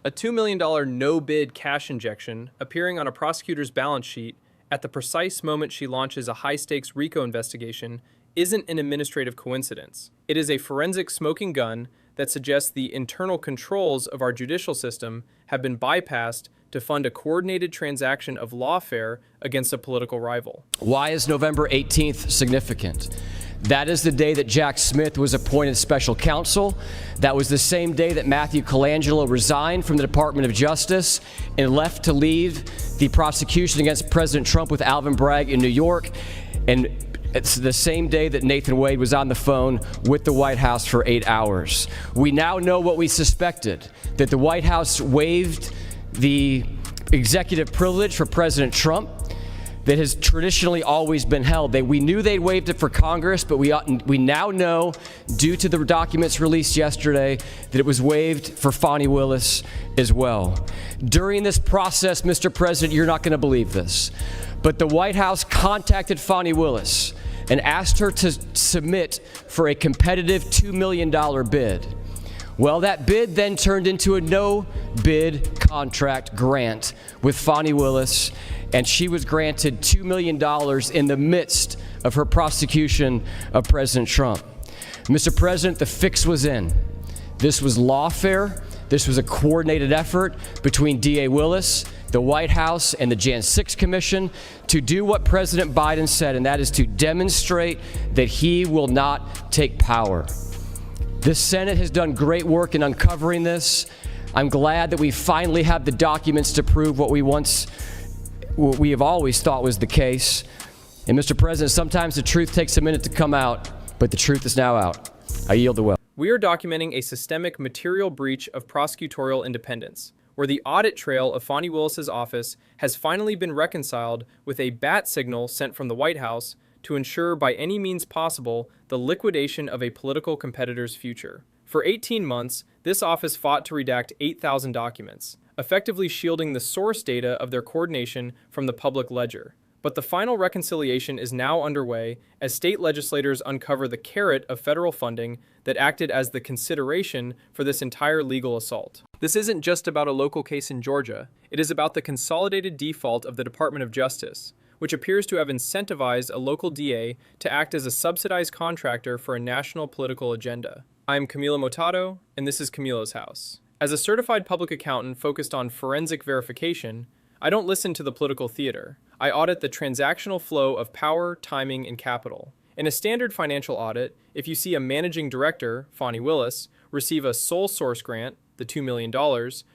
A $2 million no-bid cash injection appearing on a prosecutor's balance sheet at the precise moment she launches a high-stakes RICO investigation isn't an administrative coincidence. It is a forensic smoking gun that suggests the internal controls of our judicial system have been bypassed to fund a coordinated transaction of lawfare against a political rival. Why is November 18th significant? That is the day that Jack Smith was appointed special counsel. That was the same day that Matthew Colangelo resigned from the Department of Justice and left to lead the prosecution against President Trump with Alvin Bragg in New York. And it's the same day that Nathan Wade was on the phone with the White House for 8 hours. We now know what we suspected, that the White House waived the executive privilege for President Trump that has traditionally always been held. We knew they waived it for Congress, but we now know, due to the documents released yesterday, that it was waived for Fani Willis as well. During this process, Mr. President, you're not going to believe this, but the White House contacted Fani Willis and asked her to submit for a competitive $2 million bid. Well, that bid then turned into a no-bid contract grant with Fani Willis, and she was granted $2 million in the midst of her prosecution of President Trump. Mr. President, the fix was in. This was lawfare. This was a coordinated effort between DA Willis, the White House, and the Jan 6 Commission to do what President Biden said, and that is to demonstrate that he will not take power. The Senate has done great work in uncovering this. I'm glad that we finally have the documents to prove what we have always thought was the case. And Mr. President, sometimes the truth takes a minute to come out, but the truth is now out. I yield the will. We are documenting a systemic material breach of prosecutorial independence, where the audit trail of Fani Willis's office has finally been reconciled with a bat signal sent from the White House to ensure by any means possible the liquidation of a political competitor's future. For 18 months, this office fought to redact 8,000 documents, effectively shielding the source data of their coordination from the public ledger. But the final reconciliation is now underway as state legislators uncover the carrot of federal funding that acted as the consideration for this entire legal assault. This isn't just about a local case in Georgia. It is about the consolidated default of the Department of Justice, which appears to have incentivized a local DA to act as a subsidized contractor for a national political agenda. I'm Camilo Motato, and this is Camilo's House. As a certified public accountant focused on forensic verification, I don't listen to the political theater. I audit the transactional flow of power, timing, and capital. In a standard financial audit, if you see a managing director, Fani Willis, receive a sole source grant, the $2 million,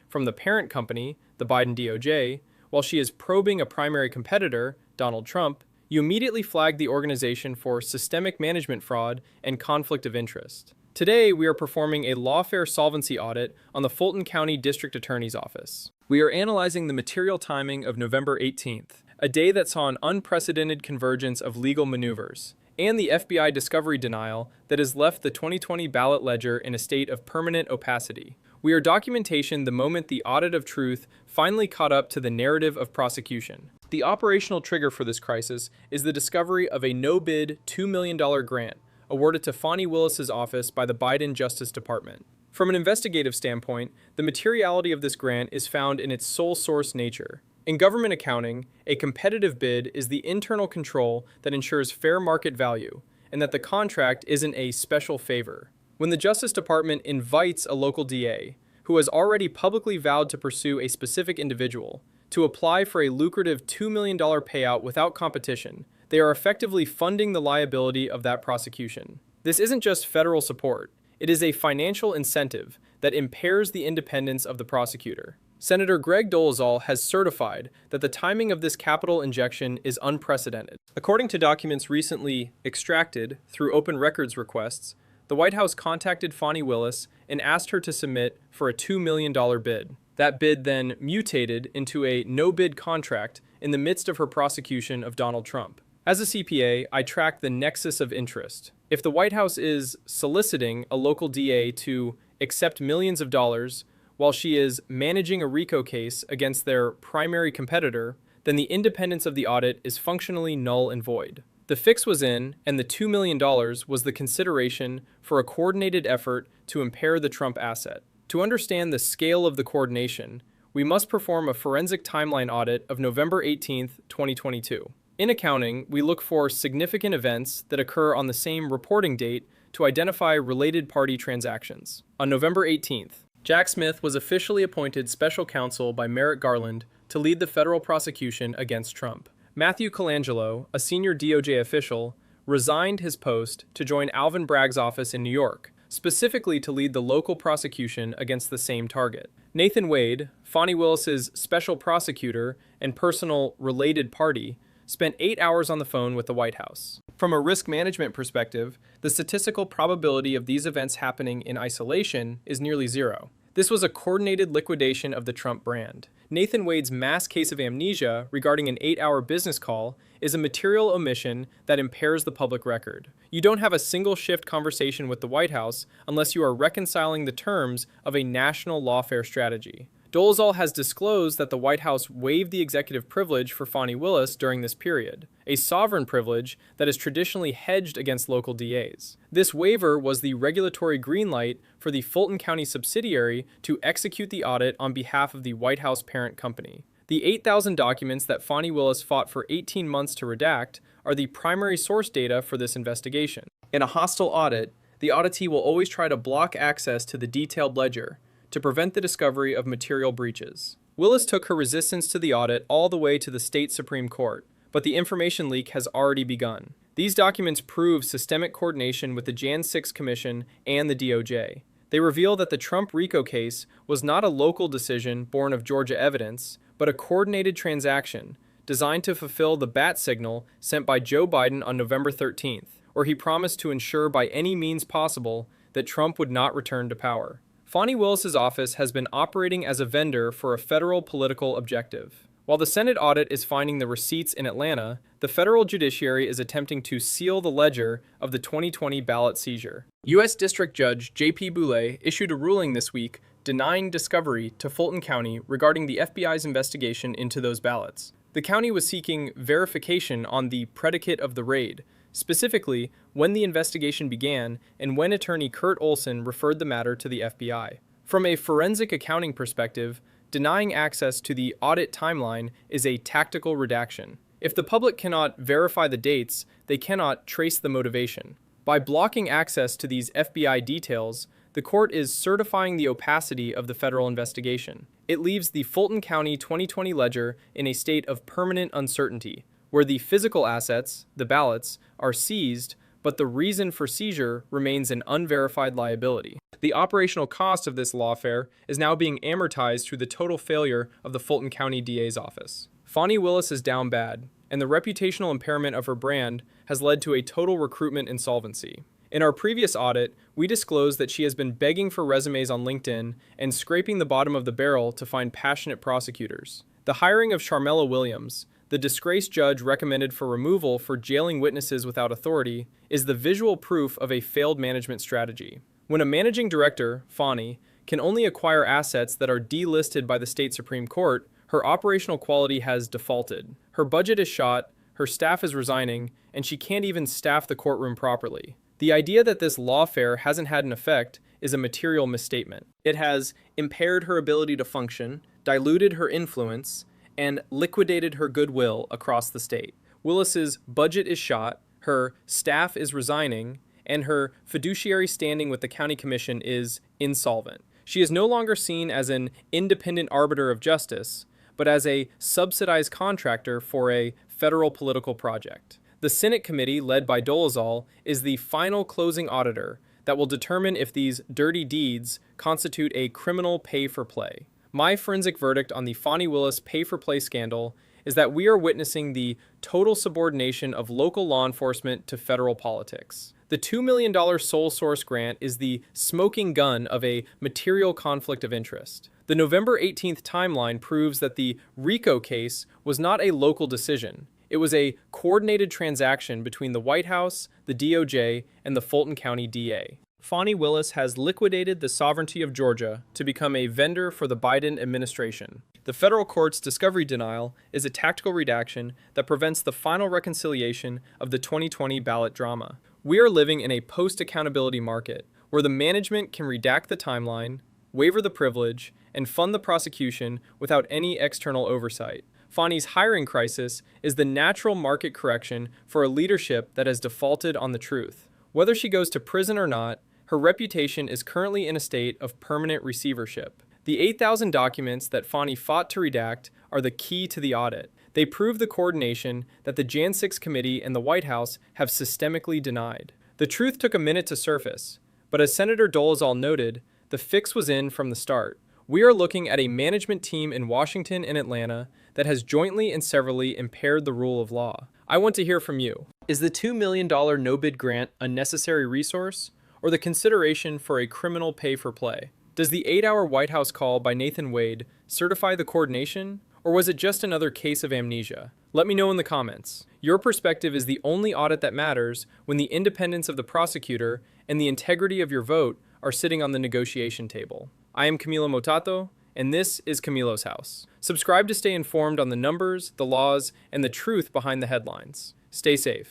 from the parent company, the Biden DOJ, while she is probing a primary competitor, Donald Trump, you immediately flag the organization for systemic management fraud and conflict of interest. Today, we are performing a lawfare solvency audit on the Fulton County District Attorney's Office. We are analyzing the material timing of November 18th, a day that saw an unprecedented convergence of legal maneuvers, and the FBI discovery denial that has left the 2020 ballot ledger in a state of permanent opacity. We are documentation the moment the audit of truth finally caught up to the narrative of prosecution. The operational trigger for this crisis is the discovery of a no-bid $2 million grant awarded to Fani Willis's office by the Biden Justice Department. From an investigative standpoint, the materiality of this grant is found in its sole source nature. In government accounting, a competitive bid is the internal control that ensures fair market value, and that the contract isn't a special favor. When the Justice Department invites a local DA, who has already publicly vowed to pursue a specific individual, to apply for a lucrative $2 million payout without competition, they are effectively funding the liability of that prosecution. This isn't just federal support. It is a financial incentive that impairs the independence of the prosecutor. Senator Greg Dolezal has certified that the timing of this capital injection is unprecedented. According to documents recently extracted through open records requests, the White House contacted Fani Willis and asked her to submit for a $2 million bid. That bid then mutated into a no-bid contract in the midst of her prosecution of Donald Trump. As a CPA, I track the nexus of interest. If the White House is soliciting a local DA to accept millions of dollars while she is managing a RICO case against their primary competitor, then the independence of the audit is functionally null and void. The fix was in, and the $2 million was the consideration for a coordinated effort to impair the Trump asset. To understand the scale of the coordination, we must perform a forensic timeline audit of November 18, 2022. In accounting, we look for significant events that occur on the same reporting date to identify related party transactions. On November 18th, Jack Smith was officially appointed special counsel by Merrick Garland to lead the federal prosecution against Trump. Matthew Colangelo, a senior DOJ official, resigned his post to join Alvin Bragg's office in New York, specifically to lead the local prosecution against the same target. Nathan Wade, Fani Willis's special prosecutor and personal related party, spent 8 hours on the phone with the White House. From a risk management perspective, the statistical probability of these events happening in isolation is nearly zero. This was a coordinated liquidation of the Trump brand. Nathan Wade's mass case of amnesia regarding an 8-hour business call is a material omission that impairs the public record. You don't have a single shift conversation with the White House unless you are reconciling the terms of a national lawfare strategy. Dolezal has disclosed that the White House waived the executive privilege for Fani Willis during this period, a sovereign privilege that is traditionally hedged against local DAs. This waiver was the regulatory green light for the Fulton County subsidiary to execute the audit on behalf of the White House parent company. The 8,000 documents that Fani Willis fought for 18 months to redact are the primary source data for this investigation. In a hostile audit, the auditee will always try to block access to the detailed ledger to prevent the discovery of material breaches. Willis took her resistance to the audit all the way to the state Supreme Court, but the information leak has already begun. These documents prove systemic coordination with the Jan 6 Commission and the DOJ. They reveal that the Trump RICO case was not a local decision born of Georgia evidence, but a coordinated transaction designed to fulfill the bat signal sent by Joe Biden on November 13th, where he promised to ensure by any means possible that Trump would not return to power. Fani Willis's office has been operating as a vendor for a federal political objective. While the Senate audit is finding the receipts in Atlanta, the federal judiciary is attempting to seal the ledger of the 2020 ballot seizure. U.S. District Judge J.P. Boulay issued a ruling this week denying discovery to Fulton County regarding the FBI's investigation into those ballots. The county was seeking verification on the predicate of the raid, specifically when the investigation began and when attorney Kurt Olson referred the matter to the FBI. From a forensic accounting perspective, denying access to the audit timeline is a tactical redaction. If the public cannot verify the dates, they cannot trace the motivation. By blocking access to these FBI details, the court is certifying the opacity of the federal investigation. It leaves the Fulton County 2020 ledger in a state of permanent uncertainty, where the physical assets, the ballots, are seized, but the reason for seizure remains an unverified liability. The operational cost of this lawfare is now being amortized through the total failure of the Fulton County DA's office. Fani Willis is down bad, and the reputational impairment of her brand has led to a total recruitment insolvency. In our previous audit, we disclosed that she has been begging for resumes on LinkedIn and scraping the bottom of the barrel to find passionate prosecutors. The hiring of Sharmella Williams, the disgraced judge recommended for removal for jailing witnesses without authority, is the visual proof of a failed management strategy. When a managing director, Fani, can only acquire assets that are delisted by the state Supreme Court, her operational quality has defaulted. Her budget is shot, her staff is resigning, and she can't even staff the courtroom properly. The idea that this lawfare hasn't had an effect is a material misstatement. It has impaired her ability to function, diluted her influence, and liquidated her goodwill across the state. Willis's budget is shot, her staff is resigning, and her fiduciary standing with the county commission is insolvent. She is no longer seen as an independent arbiter of justice, but as a subsidized contractor for a federal political project. The Senate committee, led by Dolezal, is the final closing auditor that will determine if these dirty deeds constitute a criminal pay-for-play. My forensic verdict on the Fani Willis pay-for-play scandal is that we are witnessing the total subordination of local law enforcement to federal politics. The $2 million sole source grant is the smoking gun of a material conflict of interest. The November 18th timeline proves that the RICO case was not a local decision. It was a coordinated transaction between the White House, the DOJ, and the Fulton County DA. Fani Willis has liquidated the sovereignty of Georgia to become a vendor for the Biden administration. The federal court's discovery denial is a tactical redaction that prevents the final reconciliation of the 2020 ballot drama. We are living in a post-accountability market where the management can redact the timeline, waiver the privilege, and fund the prosecution without any external oversight. Fani's hiring crisis is the natural market correction for a leadership that has defaulted on the truth. Whether she goes to prison or not, her reputation is currently in a state of permanent receivership. The 8,000 documents that Fani fought to redact are the key to the audit. They prove the coordination that the Jan 6 committee and the White House have systemically denied. The truth took a minute to surface, but as Senator Dolezal noted, the fix was in from the start. We are looking at a management team in Washington and Atlanta that has jointly and severally impaired the rule of law. I want to hear from you. Is the $2 million no-bid grant a necessary resource, or the consideration for a criminal pay-for-play? Does the 8-hour White House call by Nathan Wade certify the coordination, or was it just another case of amnesia? Let me know in the comments. Your perspective is the only audit that matters when the independence of the prosecutor and the integrity of your vote are sitting on the negotiation table. I am Camilo Motato, and this is Camilo's House. Subscribe to stay informed on the numbers, the laws, and the truth behind the headlines. Stay safe.